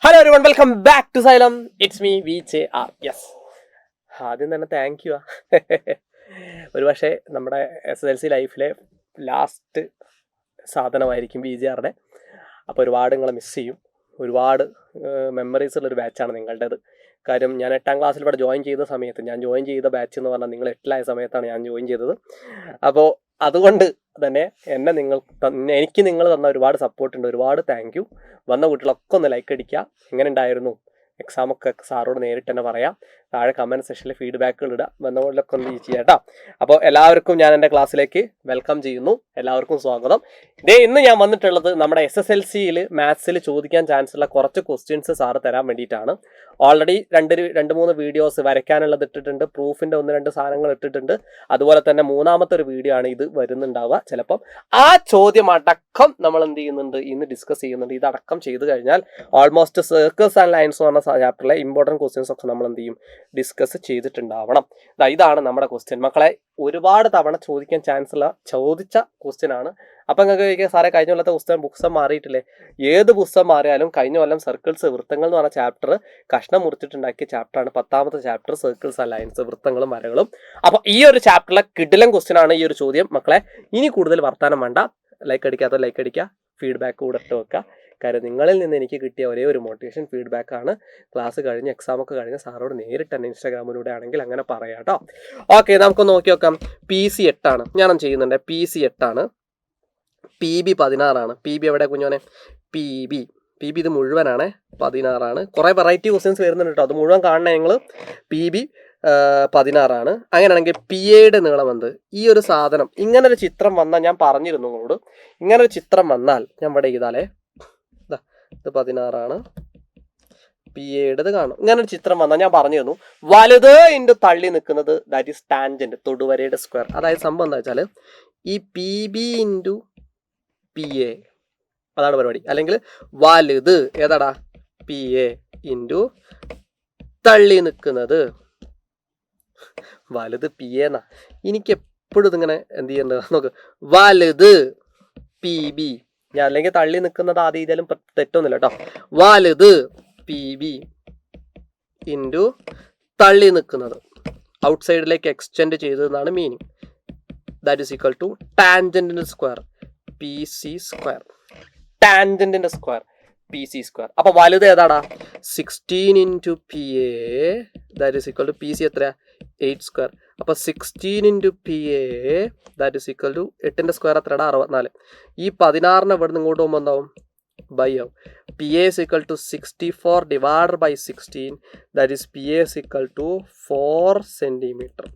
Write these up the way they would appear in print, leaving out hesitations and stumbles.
Hello everyone, welcome back to Xylem. It's me VJR. Yes, ആദ്യം തന്നെ thank you. ഒരു പക്ഷേ നമ്മുടെ SSLC ലൈഫിലെ ലാസ്റ്റ് സാധനമായിരിക്കും VJRയുടെ. അപ്പോൾ ഒരുപാട് നിങ്ങളെ മിസ് ചെയ്യും. ഒരുപാട് മെമ്മറീസ് ഉള്ളൊരു ബാച്ചാണ് നിങ്ങളുടേത്. കാര്യം ഞാൻ 8ാം ക്ലാസ്സിൽ ഇവിടെ ജോയിൻ ചെയ്ത സമയത്ത്, ഞാൻ ജോയിൻ ചെയ്ത ബാച്ച് എന്ന് പറഞ്ഞാൽ നിങ്ങൾ 8ലായ സമയത്താണ് ഞാൻ ജോയിൻ ചെയ്തത്. അപ്പോൾ അതുകൊണ്ട് തന്നെ എനിക്ക് നിങ്ങൾ തന്ന ഒരുപാട് സപ്പോർട്ടുണ്ട്. ഒരുപാട് താങ്ക് യു. വന്ന കുട്ടികളൊക്കെ ഒന്ന് ലൈക്ക് അടിക്കുക. എങ്ങനെ ഉണ്ടായിരുന്നു എക്സാമൊക്കെ സാറോട് നേരിട്ട് തന്നെ പറയാം. താഴെ കമൻറ്റ് സെക്ഷനിൽ ഫീഡ്ബാക്കുകൾ ഇടുക. വന്നവരിലൊക്കെ ഒന്ന് ചെയ്യാം കേട്ടോ. അപ്പോൾ എല്ലാവർക്കും ഞാൻ എൻ്റെ ക്ലാസ്സിലേക്ക് വെൽക്കം ചെയ്യുന്നു. എല്ലാവർക്കും സ്വാഗതം. ഇന്ന് ഞാൻ വന്നിട്ടുള്ളത് നമ്മുടെ SSLCയിൽ മാത്സിൽ ചോദിക്കാൻ ചാൻസ് ഉള്ള കുറച്ച് ക്വസ്റ്റ്യൻസ് സാറ് തരാൻ വേണ്ടിയിട്ടാണ്. ഓൾറെഡി രണ്ട് മൂന്ന് വീഡിയോസ് വരയ്ക്കാനുള്ളത് ഇട്ടിട്ടുണ്ട്. പ്രൂഫിൻ്റെ 1-2 സാധനങ്ങൾ ഇട്ടിട്ടുണ്ട്. അതുപോലെ തന്നെ മൂന്നാമത്തെ ഒരു വീഡിയോ ആണ് ഇത് വരുന്നുണ്ടാവുക. ചിലപ്പം ആ ചോദ്യം അടക്കം നമ്മൾ എന്ത് ചെയ്യുന്നുണ്ട്, ഇന്ന് ഡിസ്കസ് ചെയ്യുന്നുണ്ട്. ഇതടക്കം ചെയ്ത് കഴിഞ്ഞാൽ ഓൾമോസ്റ്റ് സർക്കിൾസ് ആൻഡ് ലൈൻസ് എന്ന് പറഞ്ഞ ചാപ്റ്ററിലെ ഇമ്പോർട്ടൻറ്റ് ക്വസ്റ്റ്യൻസ് ഒക്കെ നമ്മൾ എന്ത് ചെയ്യും, ഡിസ്കസ് ചെയ്തിട്ടുണ്ടാവണം. ഇതാണ് നമ്മുടെ ക്വസ്റ്റ്യൻ. മക്കളെ ഒരുപാട് തവണ ചോദിക്കാൻ ചാൻസ് ഉള്ള ചോദിച്ച ക്വസ്റ്റ്യൻ ആണ്. അപ്പം നിങ്ങൾക്ക് ചോദിക്കുക, സാറേ കഴിഞ്ഞ കൊല്ലത്തെ പുസ്തകം മാറിയിട്ടില്ലേ? ഏത് പുസ്തകം മാറിയാലും കഴിഞ്ഞ കൊല്ലം സർക്കിൾസ് വൃത്തങ്ങൾ എന്ന് പറഞ്ഞ ചാപ്റ്റർ കഷ്ണം മുറിച്ചിട്ടുണ്ടാക്കിയ ചാപ്റ്ററാണ് 10ാമത്തെ ചാപ്റ്റർ, സർക്കിൾസ് ആൻഡ് ലൈൻസ്, വൃത്തങ്ങളും വരകളും. അപ്പോൾ ഈ ഒരു ചാപ്റ്ററിലെ കിടിലൻ ക്വസ്റ്റ്യൻ ആണ് ഈ ഒരു ചോദ്യം. മക്കളെ ഇനി കൂടുതൽ വർത്താനം വേണ്ട. ലൈക്ക് അടിക്കാത്ത ലൈക്ക് അടിക്കുക, ഫീഡ്ബാക്ക് കൂടെ ഇട്ട് വെക്കുക. കാര്യം നിങ്ങളിൽ നിന്ന് എനിക്ക് കിട്ടിയ ഒരേ ഒരു മോട്ടിവേഷൻ ഫീഡ്ബാക്കാണ്. ക്ലാസ് കഴിഞ്ഞ് എക്സാമൊക്കെ കഴിഞ്ഞ് സാറോട് നേരിട്ട് തന്നെ ഇൻസ്റ്റാഗ്രാമിലൂടെ ആണെങ്കിൽ അങ്ങനെ പറയാം കേട്ടോ. ഓക്കെ, നമുക്ക് നോക്കി നോക്കാം. PC 8 ആണ് ഞാനും ചെയ്യുന്നുണ്ട്. PC 8 ആണ്. PB 16 ആണ്. PB എവിടെ കുഞ്ഞോനെ? PB ഇത് മുഴുവനാണ്. 16 ആണ്. കുറേ വെറൈറ്റി ക്വസ്റ്റ്യൻസ് വരുന്നുണ്ട് കേട്ടോ. അത് മുഴുവൻ കാണണേ നിങ്ങൾ. PB 16 ആണ്. അങ്ങനെയാണെങ്കിൽ PAയുടെ നീളം എന്ത്? ഈ ഒരു സാധനം ഇങ്ങനൊരു ചിത്രം വന്നാൽ, ഞാൻ പറഞ്ഞിരുന്നു നിങ്ങളോട്, ഇങ്ങനൊരു ചിത്രം വന്നാൽ ഞാൻ ഇവിടെ ചെയ്താലേ, ഇത് 16 ആണ്. PAയുടേത് കാണും. ഇങ്ങനൊരു ചിത്രം വന്നാൽ ഞാൻ പറഞ്ഞിരുന്നു, വലുത് ഇൻറ്റു തള്ളി നിൽക്കുന്നത്, ദാറ്റ് ഈസ് ടാൻജന്റ്, തൊടുവരയുടെ സ്ക്വയർ. അതായത് സംഭവം എന്താ വെച്ചാൽ ഈ PB ഇൻറ്റു PA, അതാണ് പരിപാടി. അല്ലെങ്കിൽ വലുത് ഏതാടാ? PA ഇൻറ്റു തള്ളി നിൽക്കുന്നത്, വലുത് PA എന്നാ. എനിക്ക് എപ്പോഴും ഇതിങ്ങനെ എന്ത് ചെയ്യേണ്ടത് നോക്ക്. വലുത് PB, ഞാൻ അല്ലെങ്കിൽ തള്ളി നിൽക്കുന്നത് ആദ്യം ഇതിലും തെറ്റൊന്നുമില്ല കേട്ടോ. വലുത് PB ഇൻറ്റു തള്ളി നിൽക്കുന്നത്, ഔട്ട് സൈഡിലേക്ക് എക്സ്റ്റെൻഡ് ചെയ്തതെന്നാണ് meaning. That is equal to ടാൻജന്റിന്റെ സ്ക്വയർ, PC സ്ക്വയർ. ടാൻജന്റിന്റെ സ്ക്വയർ PC സ്ക്വയർ. അപ്പൊ വലുത് ഏതാടാ? 16 into PA, that is equal to PC എത്രയാ? 8 സ്ക്വയർ. അപ്പൊ 16 into PA that is equal to 8ന്റെ സ്ക്വയർ എത്രയാടാ? 64. ഈ 16 ഇവിടെ നിന്ന് ഇങ്ങോട്ട് പോകുമ്പോൾ എന്താവും? ബൈ ആവും. PA is equal to 64 divided by 16, that is PA is equal to 4 centimeter.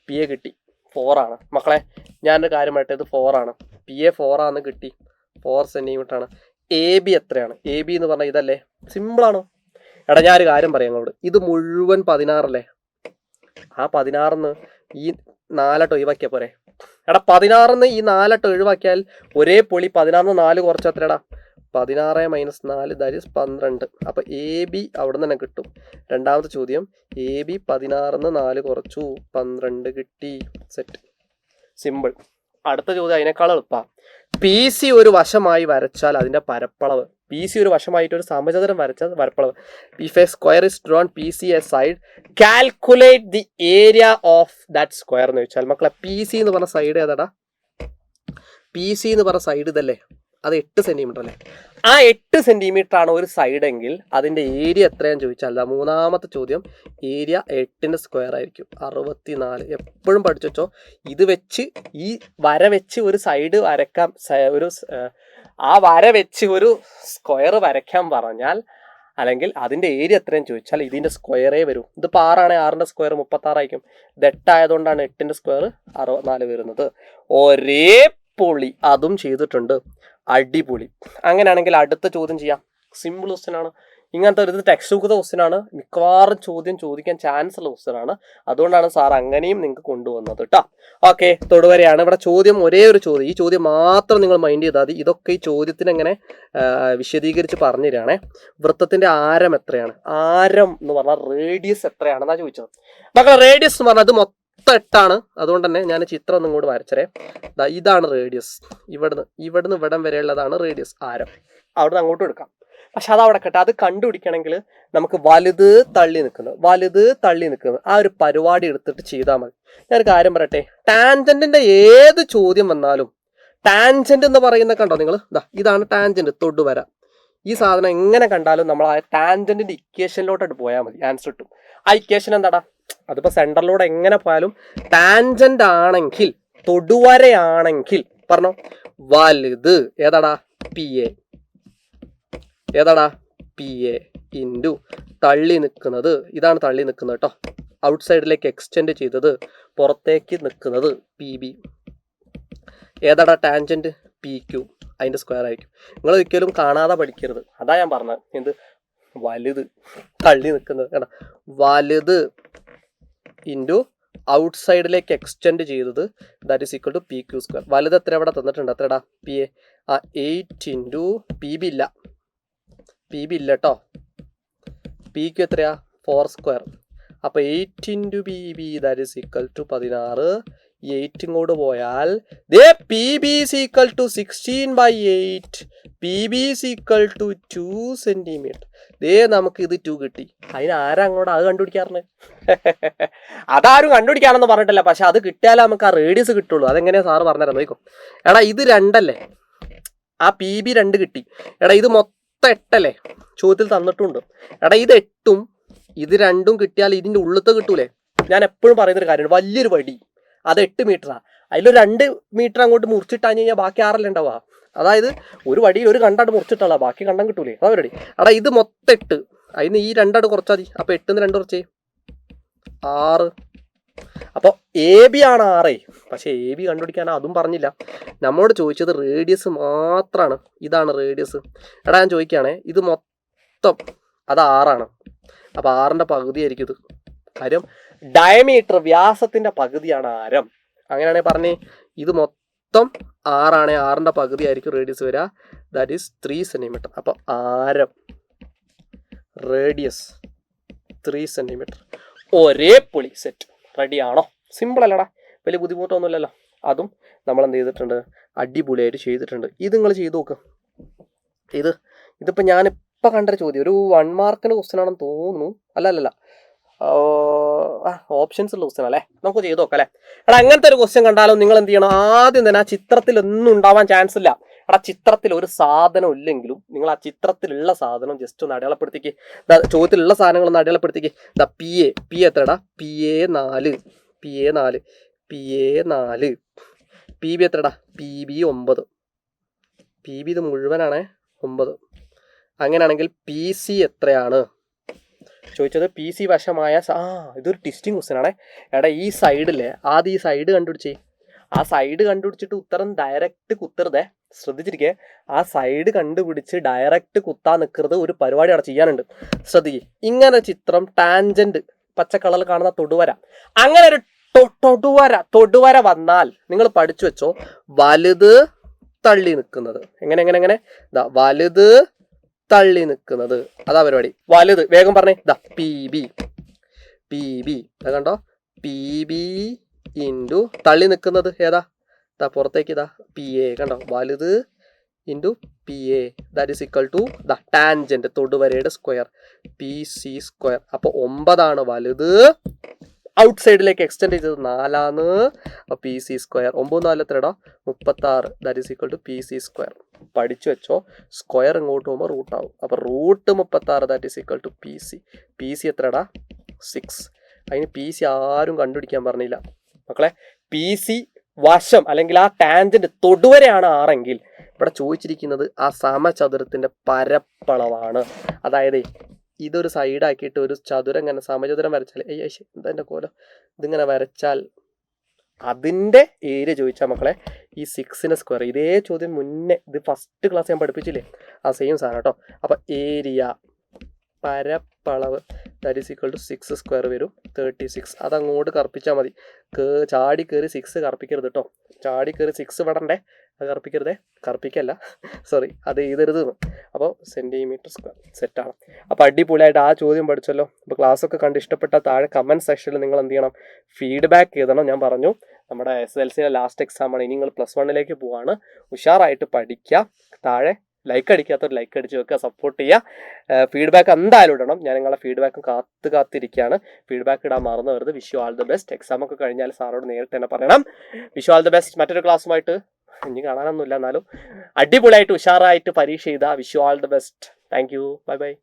PA കിട്ടി, 4 ആണ്. മക്കളെ ഞാനൊരു കാര്യം പറയട്ടെ, ഇത് 4 ആണ്. PA 4 ആണ് കിട്ടി, 4 സെൻറ്റിമീറ്റർ ആണ്. AB എത്രയാണ്? AB എന്ന് പറഞ്ഞാൽ ഇതല്ലേ? സിമ്പിളാണോ? എടാ ഞാനൊരു കാര്യം പറയാം നിങ്ങളോട്, ഇത് മുഴുവൻ 16 അല്ലേ? ആ 16 ഈ 4 ഒഴിവാക്കിയാൽ പോരെ? എടാ 16 ഈ 4 ഒഴിവാക്കിയാൽ ഒരേ പൊളി 16 4 കുറച്ച് എത്രടാ? 16 - 4 ദാറ്റ് ഈസ് 12. അപ്പോൾ AB അവിടെ നിന്ന് തന്നെ കിട്ടും. രണ്ടാമത്തെ ചോദ്യം, AB 16 4 കുറച്ചു 12 കിട്ടി. Set, simple. അടുത്ത ചോദ്യം അതിനേക്കാൾ എളുപ്പമാണ്. PC ഒരു വശമായി വരച്ചാൽ അതിൻ്റെ പരപ്പളവ്. PC ഒരു വശമായിട്ട് ഒരു സമചതുരം വരച്ചാൽ പരപ്പളവ്. If A square is drone PC A side, calculate the area of that square എന്ന് വെച്ചാൽ, മക്കളെ PC എന്ന് പറഞ്ഞ സൈഡ് ഏതാടാ? PC എന്ന് പറഞ്ഞ സൈഡ് ഇതല്ലേ? അത് 8 സെൻറ്റിമീറ്റർ അല്ലേ? ആ 8 സെൻറ്റിമീറ്റർ ആണ് ഒരു സൈഡ് എങ്കിൽ അതിൻ്റെ ഏരിയ എത്രയാണെന്ന് ചോദിച്ചാൽ, മൂന്നാമത്തെ ചോദ്യം, ഏരിയ 8ന്റെ സ്ക്വയർ ആയിരിക്കും, 64. എപ്പോഴും പഠിച്ചു വെച്ചോ. ഇത് വെച്ച് ഈ വര വെച്ച് ഒരു സൈഡ് വരയ്ക്കാം, ആ വര വെച്ച് ഒരു സ്ക്വയർ വരയ്ക്കാൻ പറഞ്ഞാൽ, അല്ലെങ്കിൽ അതിൻ്റെ ഏരിയ എത്രയെന്ന് ചോദിച്ചാൽ ഇതിൻ്റെ സ്ക്വയറേ വരും. ഇത് 6 ആണ്, 6ന്റെ സ്ക്വയർ 36 ആയിരിക്കും. ഇത് 8 ആയതുകൊണ്ടാണ് 8ന്റെ സ്ക്വയർ 64 വരുന്നത്. ഒരേ പൊളി, അതും ചെയ്തിട്ടുണ്ട്. അടിപൊളി. അങ്ങനെയാണെങ്കിൽ അടുത്ത ചോദ്യം ചെയ്യാം. സിമ്പിൾ ക്വസ്റ്റ്യൻ ആണ്. ഇങ്ങനത്തെ ഒരു ടെക്സ്റ്റ് ബുക്കത്തെ ക്വസ്റ്റ്യൻ ആണ്. മിക്കവാറും ചോദിക്കാൻ ചാൻസ് ഉള്ള ക്വസ്റ്റ്യൻ ആണ്. അതുകൊണ്ടാണ് സാർ അങ്ങനെയും നിങ്ങൾക്ക് കൊണ്ടുവന്നത് കേട്ടോ. ഓക്കെ, തൊടുവരെയാണ് ഇവിടെ ചോദ്യം. ഒരേ ഒരു ചോദ്യം, ഈ ചോദ്യം മാത്രം നിങ്ങൾ മൈൻഡ് ചെയ്താൽ മതി. ഇതൊക്കെ ഈ ചോദ്യത്തിന് എങ്ങനെ വിശദീകരിച്ച് പറഞ്ഞു തരികയാണേ. വൃത്തത്തിന്റെ ആരം എത്രയാണ്? ആരം എന്ന് പറഞ്ഞാൽ റേഡിയസ് എത്രയാണെന്നാണ് ചോദിച്ചത്. മക്കളെ റേഡിയസ് എന്ന് പറഞ്ഞാൽ അത് മൊത്തം 8 ആണ്. അതുകൊണ്ട് തന്നെ ഞാൻ ചിത്രം ഒന്നും കൂടെ വരച്ചേ. ഇതാണ് റേഡിയസ്. ഇവിടുന്ന് ഇവിടം വരെയുള്ളതാണ് റേഡിയസ്, ആരം. അവിടുന്ന് അങ്ങോട്ടും എടുക്കാം. പക്ഷെ അതവിടെ കേട്ടെ, അത് കണ്ടുപിടിക്കണമെങ്കിൽ നമുക്ക് വലുത് തള്ളി നിൽക്കുന്നത് ആ ഒരു പരിപാടി എടുത്തിട്ട് ചെയ്താൽ മതി. ഞാനൊരു കാര്യം പറയട്ടെ, ടാൻജന്റിന്റെ ഏത് ചോദ്യം വന്നാലും ടാൻജന്റ് എന്ന് പറയുന്ന കണ്ടോ നിങ്ങൾ, ഇതാണ് ടാൻജന്റ്, തൊടുവര. ഈ സാധനം എങ്ങനെ കണ്ടാലും നമ്മൾ ആ ടാൻജന്റിന്റെ ഇക്വേഷനിലോട്ട് പോയാൽ മതി, ആൻസർ കിട്ടും. ആ ഇക്വേഷൻ എന്താടാ, അതിപ്പോ സെന്ററിലൂടെ എങ്ങനെ പോയാലും ടാൻജന്റ് ആണെങ്കിൽ, തൊടുവരയാണെങ്കിൽ പറഞ്ഞോ, വലുത് ഏതാടാ, പി എ. ഏതാടാ, പി എ ഇൻറ്റു തള്ളി നിൽക്കുന്നത്, ഇതാണ് തള്ളി നിൽക്കുന്നത് കേട്ടോ, ഔട്ട് സൈഡിലേക്ക് എക്സ്റ്റെൻഡ് ചെയ്തത്, പുറത്തേക്ക് നിൽക്കുന്നത് പി ബി. ഏതാടാ ടാൻജന്റ്, പി ക്യു, അതിൻ്റെ സ്ക്വയർ ആയിരിക്കും. നിങ്ങൾ ഒരിക്കലും കാണാതെ പഠിക്കരുത്, അതാ ഞാൻ പറഞ്ഞത്. എന്ത് വലുത് തള്ളി നിൽക്കുന്നത്, കേട്ടോ, വലുത് ഇൻറ്റു ഔട്ട് സൈഡിലേക്ക് എക്സ്റ്റെൻഡ് ചെയ്തത്, that is equal to P Q square. വലുത് എത്ര ഇവിടെ തന്നിട്ടുണ്ട്, എത്രടാ, പി എ. 8 പി ബി ഇല്ല, പി ബി ഇല്ല കേട്ടോ, പി ക്യു എത്രയാ, 4 സ്ക്വയർ. അപ്പോൾ 8 P B that is equal to 16. 8 ഇങ്ങോട്ട് പോയാൽ ദേ P B is equal to 16/8. P B is equal to 2 centimetre. ദേ നമുക്ക് ഇത് 2 കിട്ടി. അതിന് ആരാ അങ്ങോട്ട് അത് കണ്ടുപിടിക്കാറുണ്ട്? അതാരും കണ്ടുപിടിക്കാണെന്ന് പറഞ്ഞിട്ടില്ല, പക്ഷെ അത് കിട്ടിയാലേ നമുക്ക് ആ റേഡിയസ് കിട്ടുള്ളൂ. അതെങ്ങനെയാ സാറ് പറഞ്ഞുതരാം, നോക്കും. എടാ ഇത് 2 അല്ലേ, ആ പി ബി 2 കിട്ടി. എടാ ഇത് മൊത്തം 8 അല്ലേ, ചോദ്യത്തിൽ തന്നിട്ടുണ്ട്. എടാ ഇത് 8ഉം ഇത് 2ഉം കിട്ടിയാൽ ഇതിൻ്റെ ഉള്ളത്തെ കിട്ടൂലേ. ഞാൻ എപ്പോഴും പറയുന്നൊരു കാര്യമാണ്, വലിയൊരു വടി അത് 8 മീറ്ററാണ്, അതിലൊരു 2 മീറ്റർ അങ്ങോട്ട് മുറിച്ചിട്ടാഞ്ഞ് കഴിഞ്ഞാൽ ബാക്കി 6 ഉണ്ടാവുക. അതായത് ഒരു വടിയിൽ ഒരു കണ്ടാണ്ട് മുറിച്ചിട്ടുള്ള ബാക്കി കണ്ടം കിട്ടൂലേ, അതാ പരിപാടി. എടാ ഇത് മൊത്തം 8, അതിന് ഈ 2 കുറച്ചാൽ മതി. അപ്പോൾ 8 2 കുറച്ചേ 6. അപ്പോൾ എ ബി ആണ് 6. പക്ഷേ എ ബി കണ്ടുപിടിക്കാൻ അതും പറഞ്ഞില്ല. നമ്മളോട് ചോദിച്ചത് റേഡിയസ് മാത്രമാണ്. ഇതാണ് റേഡിയസ്. എടാ ഞാൻ ചോദിക്കുകയാണേ, ഇത് മൊത്തം അത് 6ആണ്. അപ്പോൾ 6ന്റെ പകുതി ആയിരിക്കും ഇത്. കാര്യം ഡയമീറ്റർ, വ്യാസത്തിൻ്റെ പകുതിയാണ് ആരം. അങ്ങനെയാണെങ്കിൽ പറഞ്ഞേ, ഇത് മൊത്തം 6ആണ്, 6ന്റെ പകുതി ആയിരിക്കും റേഡിയസ് വരിക, ദാറ്റ് ഈസ് 3 സെന്റിമീറ്റർ. അപ്പോൾ ആരം, റേഡിയസ് 3 സെന്റിമീറ്റർ. ഒരേ പൊളി സെറ്റ്. റെഡിയാണോ? സിമ്പിൾ അല്ലടാ, വലിയ ബുദ്ധിമുട്ടൊന്നുമില്ലല്ലോ. അതും നമ്മൾ എന്ത് ചെയ്തിട്ടുണ്ട്, അടിപൊളിയായിട്ട് ചെയ്തിട്ടുണ്ട്. ഇത് നിങ്ങൾ ചെയ്ത് നോക്ക്. ഇതിപ്പോൾ ഞാനിപ്പോൾ കണ്ടൊരു ചോദ്യം, ഒരു 1 മാർക്കിൻ്റെ ക്വസ്റ്റ്യൻ ആണെന്ന് തോന്നുന്നു. അല്ലല്ല, ഓപ്ഷൻസ് ഉള്ള ക്വസ്റ്റ്യൻ അല്ലേ, നമുക്ക് ചെയ്ത് നോക്കാം അല്ലേ. എടാ അങ്ങനത്തെ ഒരു ക്വസ്റ്റ്യൻ കണ്ടാലും നിങ്ങൾ എന്ത് ചെയ്യണം, ആദ്യം തന്നെ ആ ചിത്രത്തിൽ ഒന്നും ഉണ്ടാവാൻ ചാൻസ് ഇല്ല. എടാ ചിത്രത്തിൽ ഒരു സാധനം ഇല്ലെങ്കിലും നിങ്ങൾ ആ ചിത്രത്തിലുള്ള സാധനം ജസ്റ്റ് ഒന്ന് അടയാളപ്പെടുത്തിക്ക്. ചോദ്യത്തിലുള്ള സാധനങ്ങളൊന്ന് അടയാളപ്പെടുത്തിക്ക്. പി എ എത്രടാ, P A 4, P A 4, P A 4. P B എത്രടാ, പി ബി 9. പി ബി ഇത് മുഴുവനാണേ 9. അങ്ങനെയാണെങ്കിൽ പി സി എത്രയാണ് ചോദിച്ചത്. പി സി വശമായ ഇതൊരു ടിസ്റ്റിംഗ് ക്വസ്റ്റ്യൻ ആണേ. എടാ ഈ സൈഡില്ലേ, ആദ്യം ഈ സൈഡ് കണ്ടുപിടിച്ചേ. ആ സൈഡ് കണ്ടുപിടിച്ചിട്ട് ഉത്തരം ഡയറക്റ്റ് കുത്തരുതേ, ശ്രദ്ധിച്ചിരിക്കേ. ആ സൈഡ് കണ്ടുപിടിച്ച് ഡയറക്റ്റ് കുത്താൻ നിൽക്കരുത്, ഒരു പരിപാടി അവിടെ ചെയ്യാനുണ്ട്, ശ്രദ്ധിക്കേ. ഇങ്ങനെ ചിത്രം ടാൻജന്റ് പച്ച കളറിൽ കാണുന്ന തൊടുവര, അങ്ങനെ ഒരു തൊടുവര വന്നാൽ നിങ്ങൾ പഠിച്ചു വെച്ചോ, വലുത് തള്ളി നിൽക്കുന്നത്. എങ്ങനെ വലുത് തള്ളി നിൽക്കുന്നത്, അതാ പരിപാടി. വലുത് വേഗം പറഞ്ഞേ, പി ബി കണ്ടോ, പി ബി ഇൻറ്റു തള്ളി നിൽക്കുന്നത് ഏതാ, പുറത്തേക്ക് പി എ. കണ്ടോ, വലുത് into P A that is equal to tangent, തൊടുവരയുടെ സ്ക്വയർ, പി സി സ്ക്വയർ. അപ്പോൾ 9 വലുത്, ഔട്ട് സൈഡിലേക്ക് എക്സ്റ്റെൻഡ് ചെയ്തത് 4. അപ്പോൾ പി സി സ്ക്വയർ. 9 4 എത്രടാ, 36. That is equal to P C square. പഠിച്ചു വെച്ചോ, സ്ക്വയർ ഇങ്ങോട്ട് പോകുമ്പോൾ റൂട്ടാവും. അപ്പോൾ root 36 that is equal to P C. P C എത്രടാ, 6. അതിന് പി സി ആരും കണ്ടുപിടിക്കാൻ പറഞ്ഞില്ല മക്കളെ. പി സി വശം അല്ലെങ്കിൽ ആ ടാൻജന്റ് തൊടുവരെയാണ് 6 ഇവിടെ ചോദിച്ചിരിക്കുന്നത് ആ സമചതുരത്തിന്റെ പരപ്പളവാണ്. അതായത് ഇതൊരു സൈഡാക്കിയിട്ട് ഒരു ചതുരം, ഇങ്ങനെ സമചതുരം വരച്ചാൽ, എന്താ എൻ്റെ കോലം, ഇതിങ്ങനെ വരച്ചാൽ അതിൻ്റെ ഏരിയ ചോദിച്ചാൽ മക്കളെ ഈ 6ന്റെ സ്ക്വയർ. ഇതേ ചോദ്യം മുന്നേ, ഇത് ഫസ്റ്റ് ക്ലാസ് ഞാൻ പഠിപ്പിച്ചില്ലേ, ആ സെയിം സാധനം കേട്ടോ. അപ്പോൾ ഏരിയ, പരപ്പളവ് that is equal to 6 square വരും, 36. അതങ്ങോട്ട് കറുപ്പിച്ചാൽ മതി. ചാടി കയറി 6 കറുപ്പിക്കരുത് കേട്ടോ, ചാടി കയറി 6 വിടണ്ടേ, അത് കറുപ്പിക്കല്ല സോറി, അത് എഴുതരുത്. അപ്പോൾ സെൻറ്റിമീറ്റർ സ്ക്വയർ സെറ്റാണ്. അപ്പോൾ അടിപൊളിയായിട്ട് ആ ചോദ്യം പഠിച്ചല്ലോ. അപ്പോൾ ക്ലാസ്സൊക്കെ കണ്ട് ഇഷ്ടപ്പെട്ട താഴെ കമൻറ്റ് സെക്ഷനിൽ നിങ്ങൾ എന്ത് ചെയ്യണം, ഫീഡ്ബാക്ക് എഴുതണം. ഞാൻ പറഞ്ഞു നമ്മുടെ SSLCയിലെ ലാസ്റ്റ് എക്സാമാണ്, ഇനി നിങ്ങൾ +1 പോവാണ്, ഉഷാറായിട്ട് പഠിക്കുക. താഴെ ലൈക്ക് അടിക്കാത്തവർ ലൈക്ക് അടിച്ച് വെക്കുക, സപ്പോർട്ട് ചെയ്യുക. ഫീഡ്ബാക്ക് എന്തായാലും ഇടണം. ഞാൻ നിങ്ങളുടെ ഫീഡ്ബാക്കും കാത്തിരിക്കുകയാണ്. ഫീഡ്ബാക്ക് ഇടാൻ മറന്നു വരുത്. Wish you all the best. Exam ഒക്കെ കഴിഞ്ഞാൽ സാറോട് നേരിട്ട് തന്നെ പറയണം. Wish you all the best. മറ്റൊരു ക്ലാസ്സുമായിട്ട് ഇനി കാണാനൊന്നുമില്ല, എന്നാലും അടിപൊളിയായിട്ട് ഉഷാറായിട്ട് പരീക്ഷ ചെയ്താൽ wish you all the best. Thank you. Bye by.